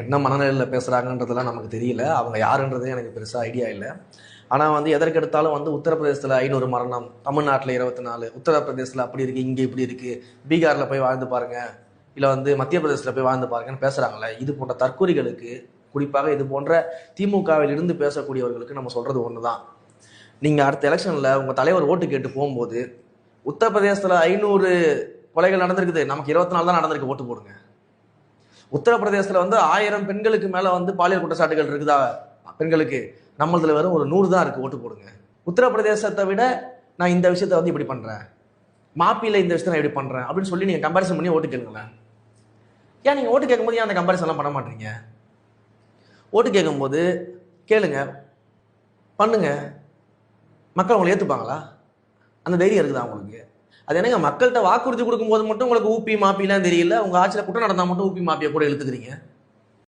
என்ன மனநிலையில் பேசுகிறாங்கன்றதுலாம் நமக்கு தெரியல. அவங்க யாருன்றதே எனக்கு பெருசாக ஐடியா இல்லை. ஆனால் வந்து எதற்கெடுத்தாலும் வந்து உத்தரப்பிரதேசத்தில் 500 மரணம், தமிழ்நாட்டில் 24, உத்தரப்பிரதேசத்தில் அப்படி இருக்குது, இங்கே இப்படி இருக்குது, பீகாரில் போய் வாழ்ந்து பாருங்கள், இல்லை வந்து மத்திய பிரதேசத்தில் போய் வாழ்ந்து பாருங்கன்னு பேசுகிறாங்களே, இது போன்ற தற்கொலைகளுக்கு, குறிப்பாக இது போன்ற திமுகவில் இருந்து பேசக்கூடியவர்களுக்கு நம்ம சொல்கிறது ஒன்று தான். நீங்கள் அடுத்த எலெக்ஷனில் உங்கள் தலைவர் ஓட்டு கேட்டு போகும்போது உத்தரப்பிரதேசத்தில் 500 கொலைகள் நடந்திருக்குது, நமக்கு 24 தான் நடந்திருக்கு, ஓட்டு போடுங்க. உத்தரப்பிரதேசத்தில் வந்து 1000 பெண்களுக்கு மேலே வந்து பாலியல் குற்றச்சாட்டுகள் இருக்குதா பெண்களுக்கு, நம்மளதுல வெறும் ஒரு 100 தான் இருக்குது, ஓட்டு போடுங்க. உத்தரப்பிரதேசத்தை விட நான் இந்த விஷயத்தை வந்து இப்படி பண்ணுறேன், மாப்பியில் இந்த விஷயத்தை நான் இப்படி பண்ணுறேன் அப்படின்னு சொல்லி நீங்கள் கம்பேரிசன் பண்ணி ஓட்டு கேளுங்களேன். ஏன் நீங்கள் ஓட்டு கேட்கும்போது ஏன் அந்த கம்பேரிசன்லாம் பண்ண மாட்டீங்க? ஓட்டு கேட்கும்போது கேளுங்க, பண்ணுங்க, மக்கள் உங்களை ஏற்றுப்பாங்களா? அந்த தைரியம் இருக்குதா உங்களுக்கு? அது என்னங்க, மக்கள்கிட்ட வாக்குறுதி கொடுக்கும்போது மட்டும் உங்களுக்கு ஊப்பி மாப்பிலாம் தெரியல, உங்கள் ஆட்சியில் குற்றம் நடந்தால் மட்டும் ஊப்பி மாப்பியை கூட இழுத்துக்கிறீங்க.